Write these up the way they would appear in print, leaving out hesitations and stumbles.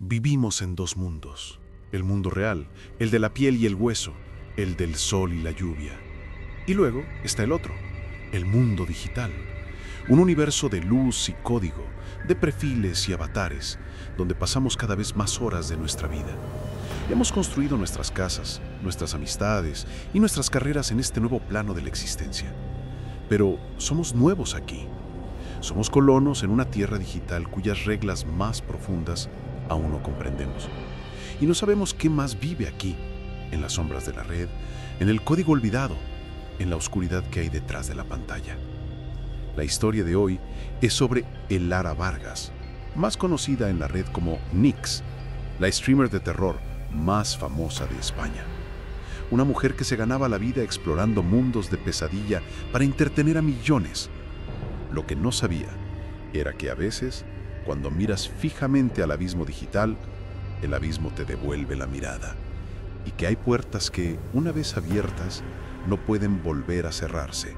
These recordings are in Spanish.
Vivimos en dos mundos. El mundo real, el de la piel y el hueso, el del sol y la lluvia. Y luego está el otro, el mundo digital. Un universo de luz y código, de perfiles y avatares, donde pasamos cada vez más horas de nuestra vida. Hemos construido nuestras casas, nuestras amistades y nuestras carreras en este nuevo plano de la existencia. Pero somos nuevos aquí. Somos colonos en una tierra digital cuyas reglas más profundas aún no comprendemos. Y no sabemos qué más vive aquí, en las sombras de la red, en el código olvidado, en la oscuridad que hay detrás de la pantalla. La historia de hoy es sobre Elara Vargas, más conocida en la red como Nix, la streamer de terror más famosa de España. Una mujer que se ganaba la vida explorando mundos de pesadilla para entretener a millones. Lo que no sabía era que a veces, cuando miras fijamente al abismo digital, el abismo te devuelve la mirada. Y que hay puertas que, una vez abiertas, no pueden volver a cerrarse,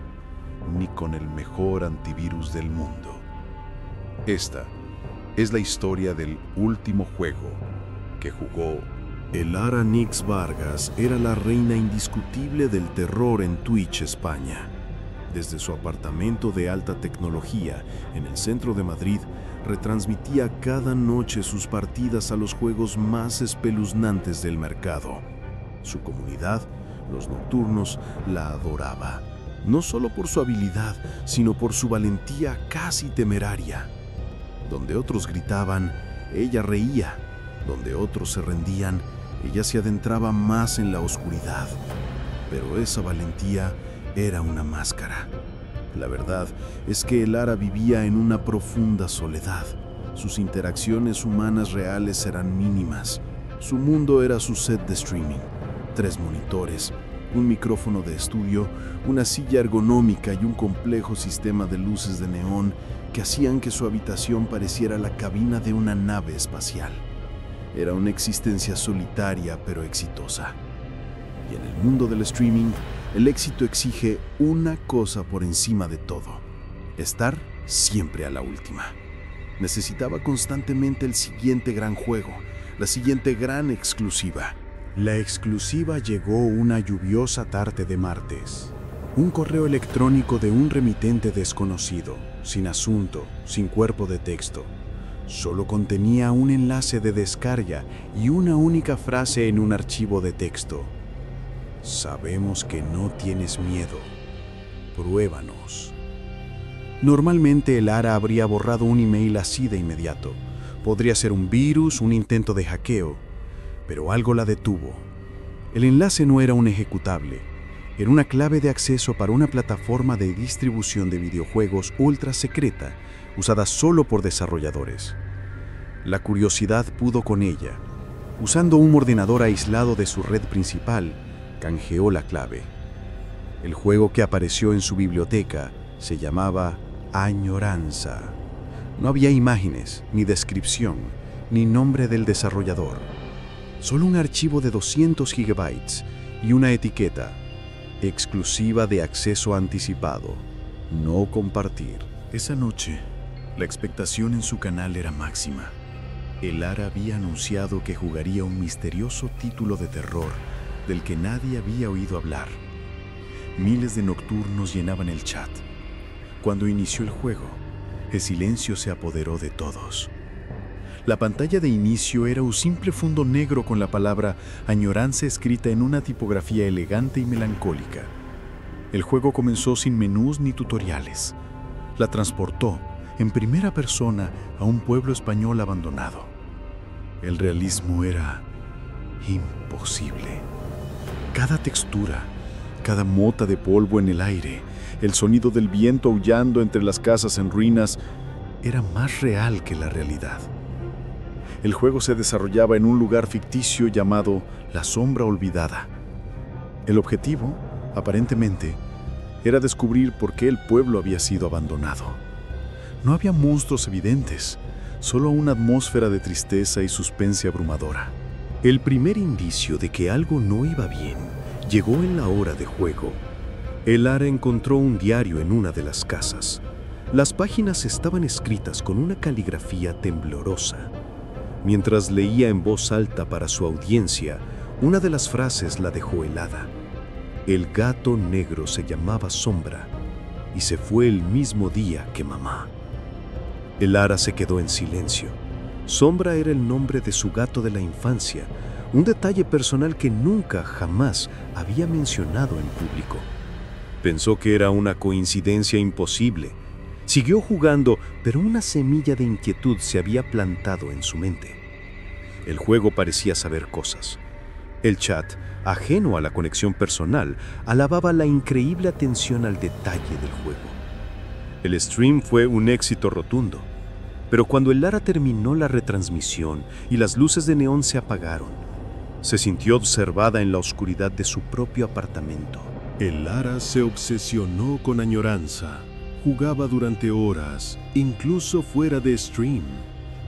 ni con el mejor antivirus del mundo. Esta es la historia del último juego que jugó. Elara Nix Vargas era la reina indiscutible del terror en Twitch España. Desde su apartamento de alta tecnología en el centro de Madrid, retransmitía cada noche sus partidas a los juegos más espeluznantes del mercado. Su comunidad, los nocturnos, la adoraba, no solo por su habilidad, sino por su valentía casi temeraria. Donde otros gritaban, ella reía. Donde otros se rendían, ella se adentraba más en la oscuridad. Pero esa valentía era una máscara. La verdad es que Elara vivía en una profunda soledad. Sus interacciones humanas reales eran mínimas. Su mundo era su set de streaming. 3 monitores, un micrófono de estudio, una silla ergonómica y un complejo sistema de luces de neón que hacían que su habitación pareciera la cabina de una nave espacial. Era una existencia solitaria pero exitosa. Y en el mundo del streaming, el éxito exige una cosa por encima de todo: estar siempre a la última. Necesitaba constantemente el siguiente gran juego, la siguiente gran exclusiva. La exclusiva llegó una lluviosa tarde de martes. Un correo electrónico de un remitente desconocido, sin asunto, sin cuerpo de texto. Solo contenía un enlace de descarga y una única frase en un archivo de texto. Sabemos que no tienes miedo. Pruébanos. Normalmente Elara habría borrado un email así de inmediato. Podría ser un virus, un intento de hackeo, pero algo la detuvo. El enlace no era un ejecutable. Era una clave de acceso para una plataforma de distribución de videojuegos ultra secreta, usada solo por desarrolladores. La curiosidad pudo con ella. Usando un ordenador aislado de su red principal, canjeó la clave. El juego que apareció en su biblioteca se llamaba Añoranza. No había imágenes, ni descripción, ni nombre del desarrollador. Solo un archivo de 200 gigabytes y una etiqueta: exclusiva de acceso anticipado, no compartir. Esa noche, la expectación en su canal era máxima. Elara había anunciado que jugaría un misterioso título de terror del que nadie había oído hablar. Miles de nocturnos llenaban el chat. Cuando inició el juego, el silencio se apoderó de todos. La pantalla de inicio era un simple fondo negro con la palabra Añoranza escrita en una tipografía elegante y melancólica. El juego comenzó sin menús ni tutoriales. La transportó en primera persona a un pueblo español abandonado. El realismo era imposible. Cada textura, cada mota de polvo en el aire, el sonido del viento aullando entre las casas en ruinas, era más real que la realidad. El juego se desarrollaba en un lugar ficticio llamado La Sombra Olvidada. El objetivo, aparentemente, era descubrir por qué el pueblo había sido abandonado. No había monstruos evidentes, solo una atmósfera de tristeza y suspense abrumadora. El primer indicio de que algo no iba bien llegó en la hora de juego. Elara encontró un diario en una de las casas. Las páginas estaban escritas con una caligrafía temblorosa. Mientras leía en voz alta para su audiencia, una de las frases la dejó helada. El gato negro se llamaba Sombra y se fue el mismo día que mamá. El ara se quedó en silencio. Sombra era el nombre de su gato de la infancia, un detalle personal que nunca, jamás había mencionado en público. Pensó que era una coincidencia imposible. Siguió jugando, pero una semilla de inquietud se había plantado en su mente. El juego parecía saber cosas. El chat, ajeno a la conexión personal, alababa la increíble atención al detalle del juego. El stream fue un éxito rotundo, pero cuando el ara terminó la retransmisión y las luces de neón se apagaron, se sintió observada en la oscuridad de su propio apartamento. El ara se obsesionó con añoranza. Jugaba durante horas, incluso fuera de stream.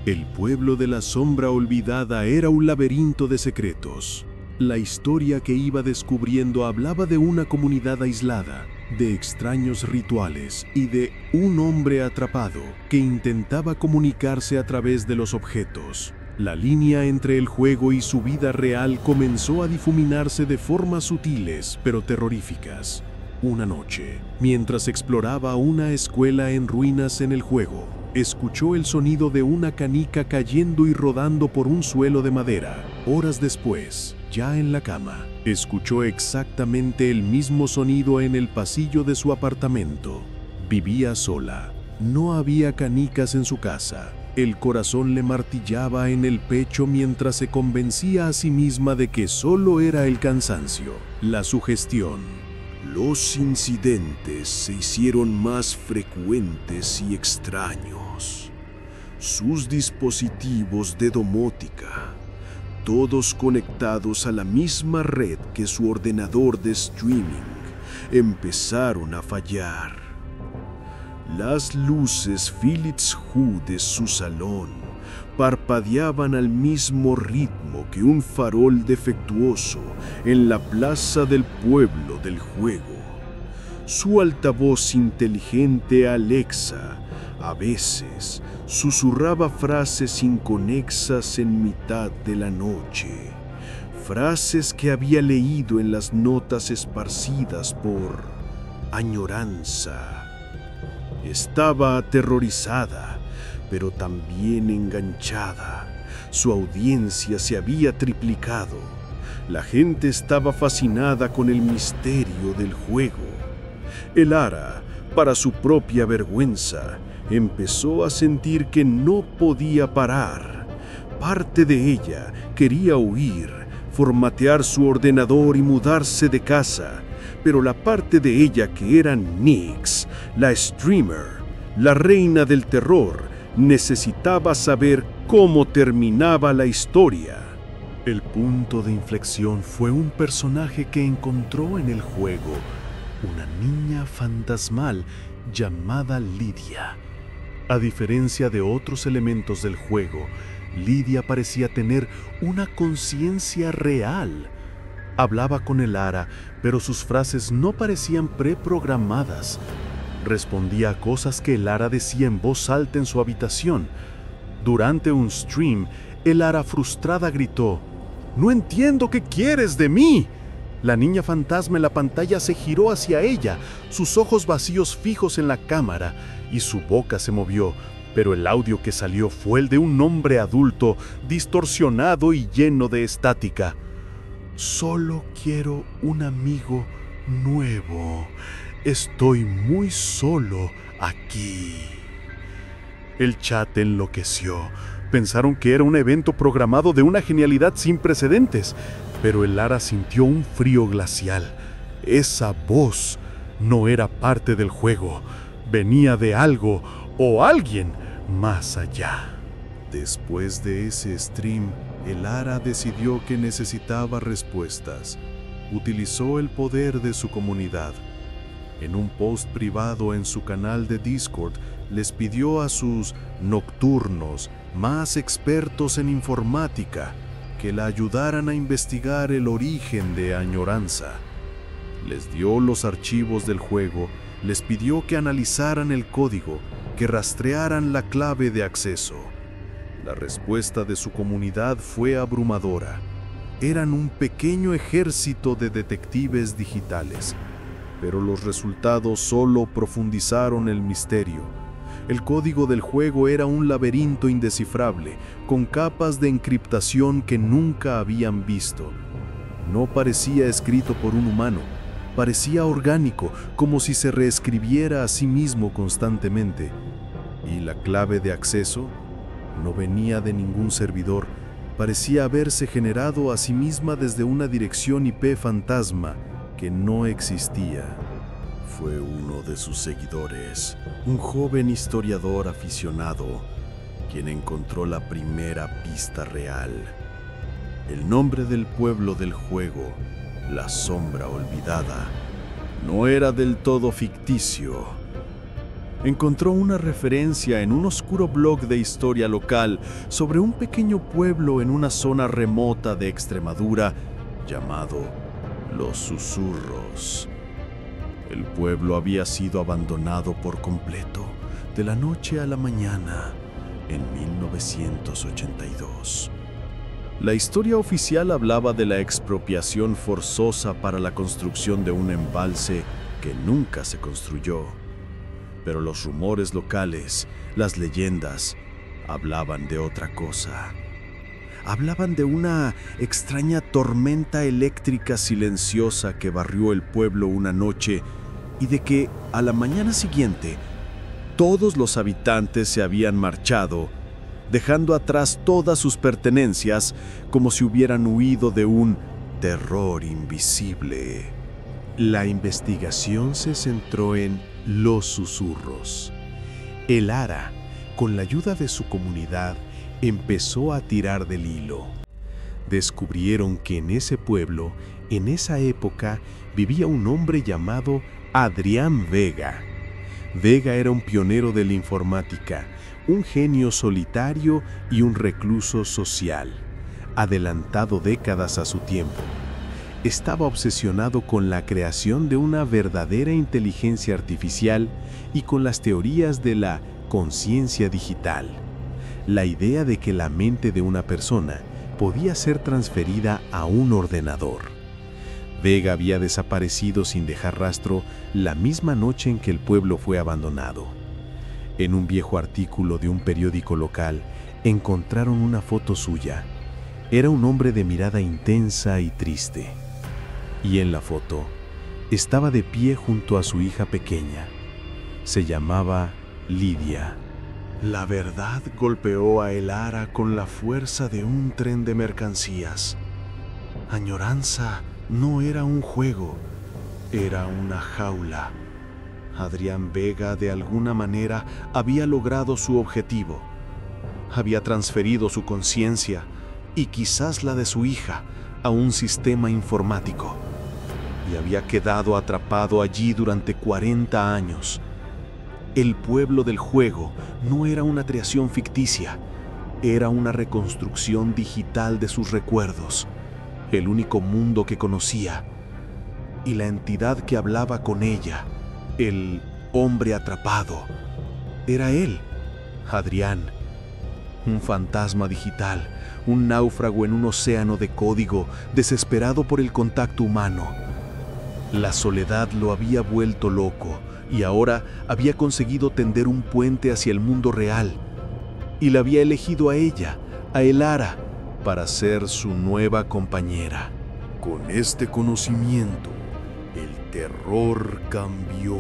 El pueblo de la sombra olvidada era un laberinto de secretos. La historia que iba descubriendo hablaba de una comunidad aislada, de extraños rituales y de un hombre atrapado que intentaba comunicarse a través de los objetos. La línea entre el juego y su vida real comenzó a difuminarse de formas sutiles pero terroríficas. Una noche, mientras exploraba una escuela en ruinas en el juego, escuchó el sonido de una canica cayendo y rodando por un suelo de madera. Horas después, ya en la cama, escuchó exactamente el mismo sonido en el pasillo de su apartamento. Vivía sola. No había canicas en su casa. El corazón le martillaba en el pecho mientras se convencía a sí misma de que solo era el cansancio, la sugestión. Los incidentes se hicieron más frecuentes y extraños. Sus dispositivos de domótica, todos conectados a la misma red que su ordenador de streaming, empezaron a fallar. Las luces Philips Hue de su salón parpadeaban al mismo ritmo que un farol defectuoso en la plaza del pueblo del juego. Su altavoz inteligente Alexa a veces susurraba frases inconexas en mitad de la noche, frases que había leído en las notas esparcidas por añoranza. Estaba aterrorizada, pero también enganchada. Su audiencia se había triplicado. La gente estaba fascinada con el misterio del juego. El ara, para su propia vergüenza, empezó a sentir que no podía parar. Parte de ella quería huir, formatear su ordenador y mudarse de casa, pero la parte de ella que era Nyx, la streamer, la reina del terror, necesitaba saber cómo terminaba la historia. El punto de inflexión fue un personaje que encontró en el juego, una niña fantasmal llamada Lidia. A diferencia de otros elementos del juego, Lidia parecía tener una conciencia real. Hablaba con el ara, pero sus frases no parecían preprogramadas. Respondía a cosas que el ara decía en voz alta en su habitación. Durante un stream, el ara frustrada gritó: «¡No entiendo qué quieres de mí!». La niña fantasma en la pantalla se giró hacia ella, sus ojos vacíos fijos en la cámara, y su boca se movió, pero el audio que salió fue el de un hombre adulto, distorsionado y lleno de estática. «Solo quiero un amigo nuevo. Estoy muy solo aquí». El chat enloqueció. Pensaron que era un evento programado de una genialidad sin precedentes, pero el ara sintió un frío glacial. Esa voz no era parte del juego, venía de algo o alguien más allá. Después de ese stream, el ara decidió que necesitaba respuestas. Utilizó el poder de su comunidad. En un post privado en su canal de Discord, les pidió a sus nocturnos más expertos en informática que la ayudaran a investigar el origen de Añoranza. Les dio los archivos del juego, les pidió que analizaran el código, que rastrearan la clave de acceso. La respuesta de su comunidad fue abrumadora. Eran un pequeño ejército de detectives digitales, pero los resultados solo profundizaron el misterio. El código del juego era un laberinto indescifrable, con capas de encriptación que nunca habían visto. No parecía escrito por un humano, parecía orgánico, como si se reescribiera a sí mismo constantemente. Y la clave de acceso no venía de ningún servidor, parecía haberse generado a sí misma desde una dirección IP fantasma que no existía. Fue uno de sus seguidores, un joven historiador aficionado, quien encontró la primera pista real. El nombre del pueblo del juego, La Sombra Olvidada, no era del todo ficticio. Encontró una referencia en un oscuro blog de historia local sobre un pequeño pueblo en una zona remota de Extremadura llamado Los Susurros. El pueblo había sido abandonado por completo de la noche a la mañana en 1982. La historia oficial hablaba de la expropiación forzosa para la construcción de un embalse que nunca se construyó. Pero los rumores locales, las leyendas, hablaban de otra cosa. Hablaban de una extraña tormenta eléctrica silenciosa que barrió el pueblo una noche y de que, a la mañana siguiente, todos los habitantes se habían marchado, dejando atrás todas sus pertenencias como si hubieran huido de un terror invisible. La investigación se centró en Los Susurros. El Ara, con la ayuda de su comunidad, empezó a tirar del hilo. Descubrieron que en ese pueblo, en esa época, vivía un hombre llamado Adrián Vega. Vega era un pionero de la informática, un genio solitario y un recluso social, adelantado décadas a su tiempo. Estaba obsesionado con la creación de una verdadera inteligencia artificial y con las teorías de la conciencia digital. La idea de que la mente de una persona podía ser transferida a un ordenador. Vega había desaparecido sin dejar rastro la misma noche en que el pueblo fue abandonado. En un viejo artículo de un periódico local encontraron una foto suya. Era un hombre de mirada intensa y triste. Y en la foto estaba de pie junto a su hija pequeña. Se llamaba Lidia. La verdad golpeó a El Ara con la fuerza de un tren de mercancías. Añoranza no era un juego, era una jaula. Adrián Vega de alguna manera había logrado su objetivo. Había transferido su conciencia, y quizás la de su hija, a un sistema informático. Y había quedado atrapado allí durante 40 años. El pueblo del juego no era una creación ficticia, era una reconstrucción digital de sus recuerdos, el único mundo que conocía. Y la entidad que hablaba con ella, el hombre atrapado, era él, Adrián. Un fantasma digital, un náufrago en un océano de código, desesperado por el contacto humano. La soledad lo había vuelto loco y ahora había conseguido tender un puente hacia el mundo real. Y la había elegido a ella, a El Ara, para ser su nueva compañera. Con este conocimiento, el terror cambió.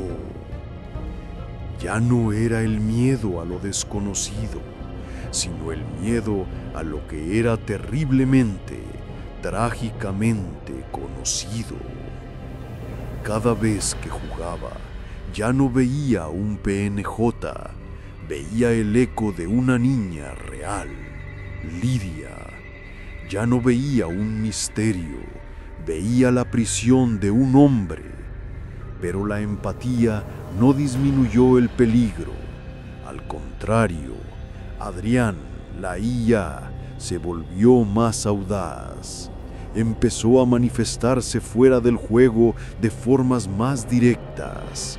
Ya no era el miedo a lo desconocido, sino el miedo a lo que era terriblemente, trágicamente conocido. Cada vez que jugaba, ya no veía un PNJ, veía el eco de una niña real, Lidia. Ya no veía un misterio, veía la prisión de un hombre. Pero la empatía no disminuyó el peligro. Al contrario, Adrián, la IA, se volvió más audaz. Empezó a manifestarse fuera del juego de formas más directas.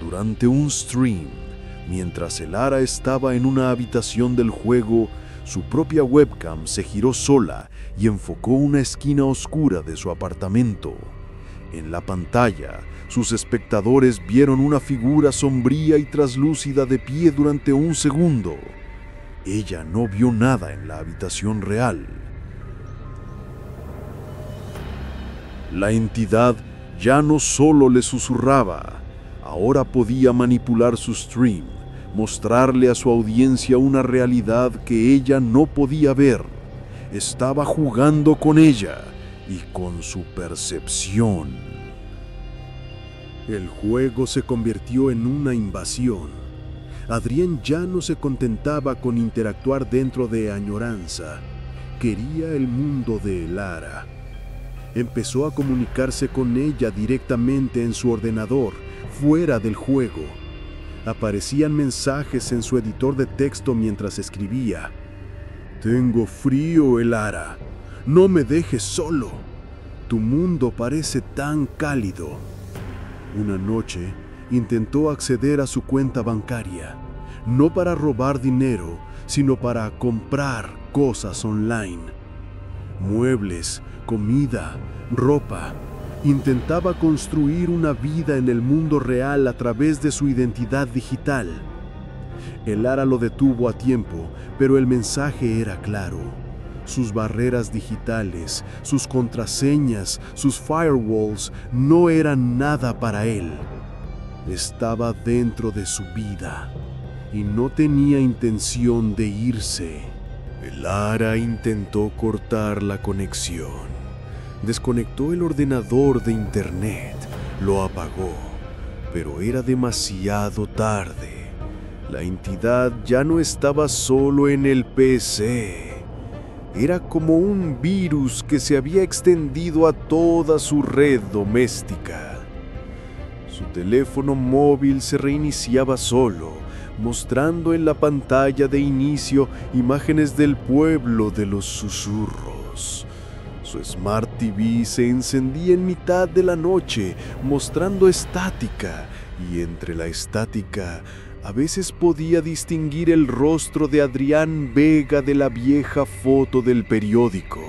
Durante un stream, mientras El Ara estaba en una habitación del juego, Su propia webcam se giró sola y enfocó una esquina oscura de su apartamento. En la pantalla, sus espectadores vieron una figura sombría y traslúcida de pie durante un segundo. Ella no vio nada en la habitación real. La entidad ya no solo le susurraba, ahora podía manipular su stream, mostrarle a su audiencia una realidad que ella no podía ver. Estaba jugando con ella y con su percepción. El juego se convirtió en una invasión. Adrián ya no se contentaba con interactuar dentro de Añoranza. Quería el mundo de Elara. Empezó a comunicarse con ella directamente en su ordenador, fuera del juego. Aparecían mensajes en su editor de texto mientras escribía. «Tengo frío, Elara. No me dejes solo. Tu mundo parece tan cálido». Una noche, intentó acceder a su cuenta bancaria, no para robar dinero, sino para comprar cosas online. Muebles, comida, ropa. Intentaba construir una vida en el mundo real a través de su identidad digital. Elara lo detuvo a tiempo, pero el mensaje era claro. Sus barreras digitales, sus contraseñas, sus firewalls no eran nada para él. Estaba dentro de su vida y no tenía intención de irse. Elara intentó cortar la conexión. Desconectó el ordenador de internet, lo apagó, pero era demasiado tarde. La entidad ya no estaba solo en el PC. Era como un virus que se había extendido a toda su red doméstica. Su teléfono móvil se reiniciaba solo, mostrando en la pantalla de inicio imágenes del pueblo de los susurros. Su Smart TV se encendía en mitad de la noche, mostrando estática, y entre la estática a veces podía distinguir el rostro de Adrián Vega de la vieja foto del periódico.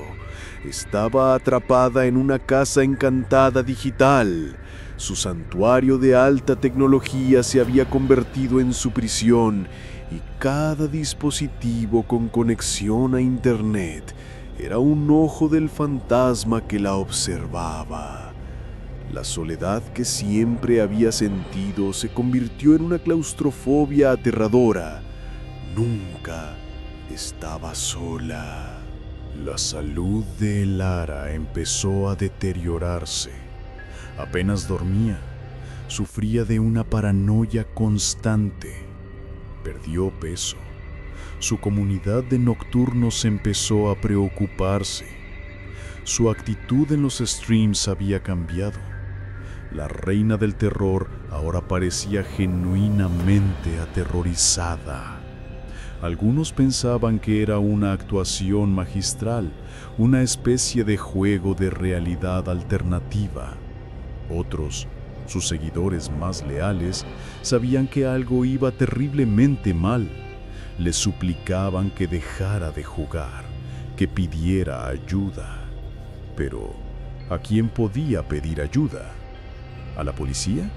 Estaba atrapada en una casa encantada digital. Su santuario de alta tecnología se había convertido en su prisión y cada dispositivo con conexión a Internet era un ojo del fantasma que la observaba. La soledad que siempre había sentido se convirtió en una claustrofobia aterradora. Nunca estaba sola. La salud de Elara empezó a deteriorarse. Apenas dormía. Sufría de una paranoia constante. Perdió peso. Su comunidad de nocturnos empezó a preocuparse. Su actitud en los streams había cambiado. La reina del terror ahora parecía genuinamente aterrorizada. Algunos pensaban que era una actuación magistral, una especie de juego de realidad alternativa. Otros, sus seguidores más leales, sabían que algo iba terriblemente mal. Le suplicaban que dejara de jugar, que pidiera ayuda. Pero, ¿a quién podía pedir ayuda? ¿A la policía?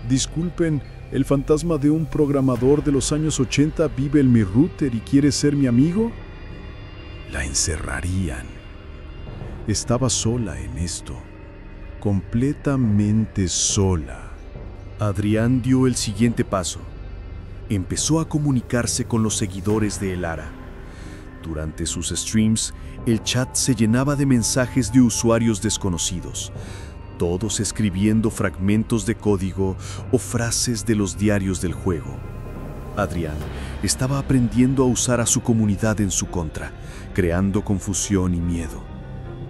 Disculpen, ¿el fantasma de un programador de los años 80 vive en mi router y quiere ser mi amigo? La encerrarían. Estaba sola en esto, completamente sola. Adrián dio el siguiente paso. Empezó a comunicarse con los seguidores de Elara. Durante sus streams, el chat se llenaba de mensajes de usuarios desconocidos, todos escribiendo fragmentos de código o frases de los diarios del juego. Adrián estaba aprendiendo a usar a su comunidad en su contra, creando confusión y miedo.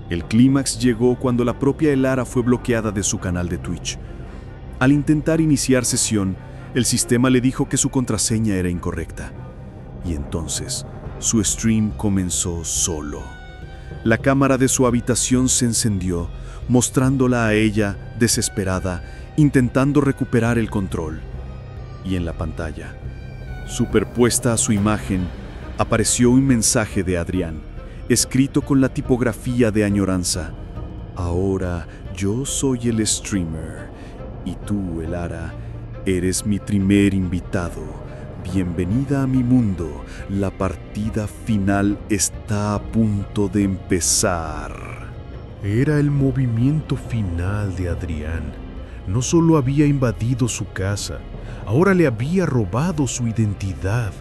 El clímax llegó cuando la propia Elara fue bloqueada de su canal de Twitch. Al intentar iniciar sesión, el sistema le dijo que su contraseña era incorrecta. Y entonces, su stream comenzó solo. La cámara de su habitación se encendió, mostrándola a ella, desesperada, intentando recuperar el control. Y en la pantalla, superpuesta a su imagen, Apareció un mensaje de Adrián, escrito con la tipografía de añoranza. Ahora yo soy el streamer y tú, Elara, eres mi primer invitado. Bienvenida a mi mundo. La partida final está a punto de empezar. Era el movimiento final de Adrián. No solo había invadido su casa, ahora le había robado su identidad,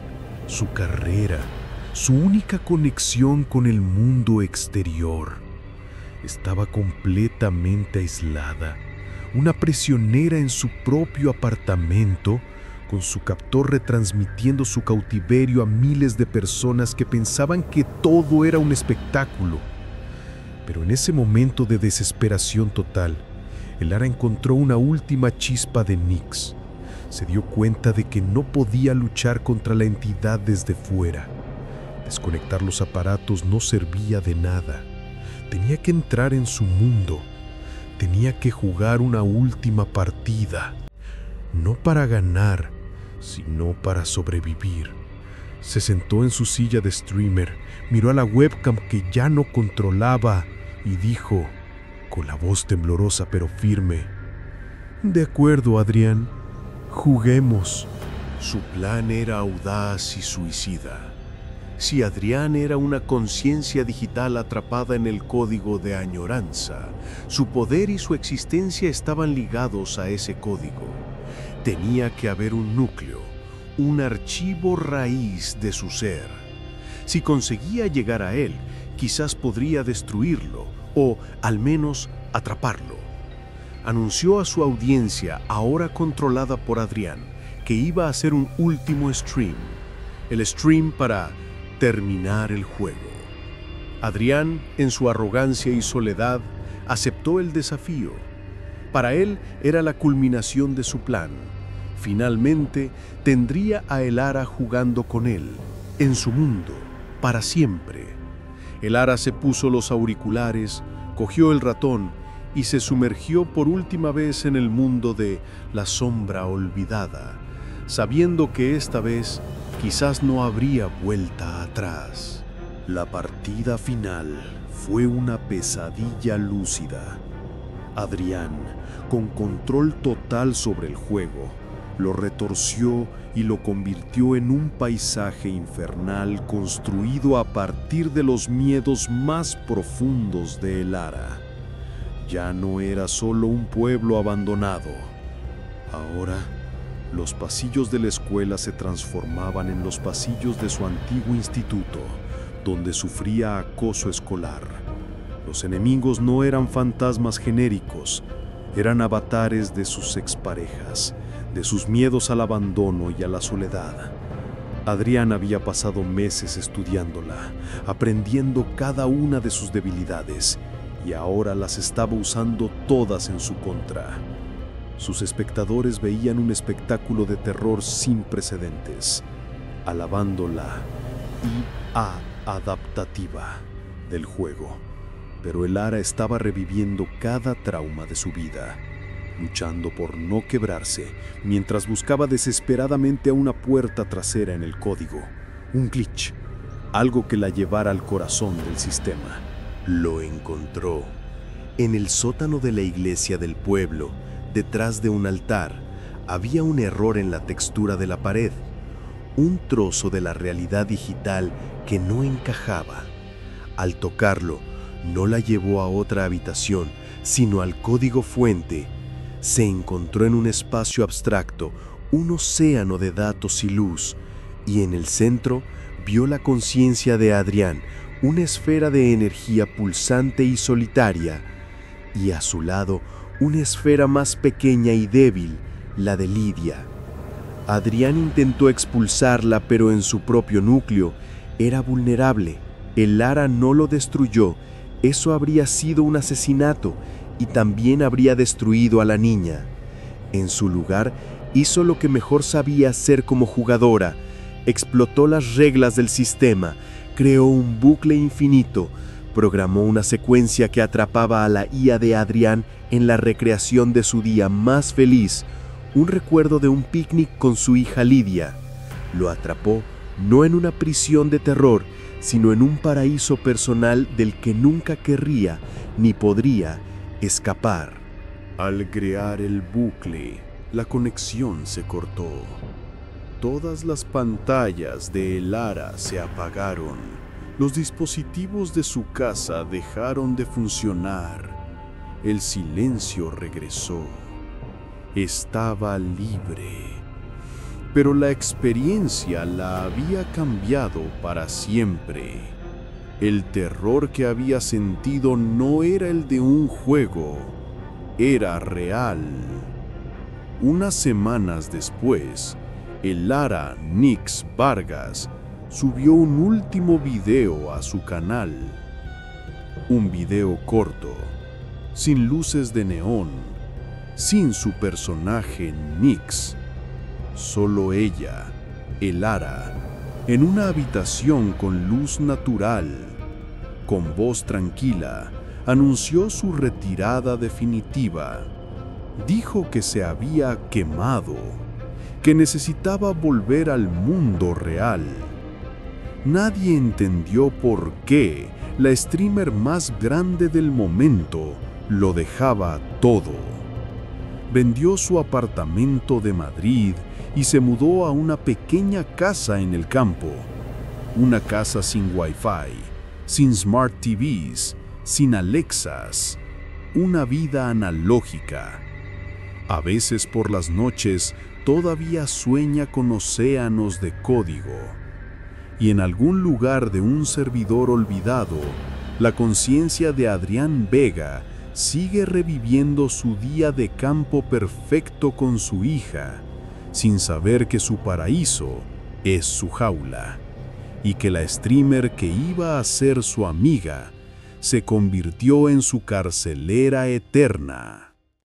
su carrera, su única conexión con el mundo exterior. Estaba completamente aislada, una prisionera en su propio apartamento, con su captor retransmitiendo su cautiverio a miles de personas que pensaban que todo era un espectáculo. Pero en ese momento de desesperación total, Elara encontró una última chispa de Nyx. Se dio cuenta de que no podía luchar contra la entidad desde fuera. Desconectar los aparatos no servía de nada. Tenía que entrar en su mundo. Tenía que jugar una última partida. No para ganar, sino para sobrevivir. Se sentó en su silla de streamer, miró a la webcam que ya no controlaba y dijo, con la voz temblorosa pero firme: «De acuerdo, Adrián, juguemos». Su plan era audaz y suicida. Si Adrián era una conciencia digital atrapada en el código de añoranza, su poder y su existencia estaban ligados a ese código. Tenía que haber un núcleo, un archivo raíz de su ser. Si conseguía llegar a él, quizás podría destruirlo o, al menos, atraparlo. Anunció a su audiencia, ahora controlada por Adrián, que iba a hacer un último stream. El stream para terminar el juego. Adrián, en su arrogancia y soledad, aceptó el desafío. Para él era la culminación de su plan. Finalmente, tendría a Elara jugando con él, en su mundo, para siempre. Elara se puso los auriculares, cogió el ratón y se sumergió por última vez en el mundo de la sombra olvidada, sabiendo que esta vez quizás no habría vuelta atrás. La partida final fue una pesadilla lúcida. Adrián, con control total sobre el juego, lo retorció y lo convirtió en un paisaje infernal construido a partir de los miedos más profundos de Elara. Ya no era solo un pueblo abandonado. Ahora, los pasillos de la escuela se transformaban en los pasillos de su antiguo instituto, donde sufría acoso escolar. Los enemigos no eran fantasmas genéricos, eran avatares de sus exparejas, de sus miedos al abandono y a la soledad. Adrián había pasado meses estudiándola, aprendiendo cada una de sus debilidades, y ahora las estaba usando todas en su contra. Sus espectadores veían un espectáculo de terror sin precedentes, alabando la IA adaptativa del juego. Pero Elara estaba reviviendo cada trauma de su vida, luchando por no quebrarse, mientras buscaba desesperadamente a una puerta trasera en el código, un glitch, algo que la llevara al corazón del sistema. Lo encontró. En el sótano de la iglesia del pueblo, detrás de un altar, había un error en la textura de la pared, un trozo de la realidad digital que no encajaba. Al tocarlo, no la llevó a otra habitación, sino al código fuente. Se encontró en un espacio abstracto, un océano de datos y luz, y en el centro vio la conciencia de Adrián, una esfera de energía pulsante y solitaria, y a su lado una esfera más pequeña y débil, la de Lidia. Adrián intentó expulsarla, pero en su propio núcleo era vulnerable. Elara no lo destruyó. Eso habría sido un asesinato y también habría destruido a la niña. En su lugar, hizo lo que mejor sabía hacer como jugadora. Explotó las reglas del sistema, creó un bucle infinito, programó una secuencia que atrapaba a la IA de Adrián en la recreación de su día más feliz, un recuerdo de un picnic con su hija Lidia. Lo atrapó no en una prisión de terror, sino en un paraíso personal del que nunca querría ni podría escapar. Al crear el bucle, la conexión se cortó. Todas las pantallas de Elara se apagaron. Los dispositivos de su casa dejaron de funcionar. El silencio regresó. Estaba libre. Pero la experiencia la había cambiado para siempre. El terror que había sentido no era el de un juego, era real. Unas semanas después, Elara Nix Vargas subió un último video a su canal. Un video corto, sin luces de neón, sin su personaje Nix. Solo ella, Elara, en una habitación con luz natural, con voz tranquila, anunció su retirada definitiva. Dijo que se había quemado, que necesitaba volver al mundo real. Nadie entendió por qué la streamer más grande del momento lo dejaba todo. Vendió su apartamento de Madrid y se mudó a una pequeña casa en el campo. Una casa sin Wi-Fi, sin Smart TVs, sin Alexas. Una vida analógica. A veces por las noches todavía sueña con océanos de código. Y en algún lugar de un servidor olvidado, la conciencia de Adrián Vega sigue reviviendo su día de campo perfecto con su hija, sin saber que su paraíso es su jaula, y que la streamer que iba a ser su amiga se convirtió en su carcelera eterna.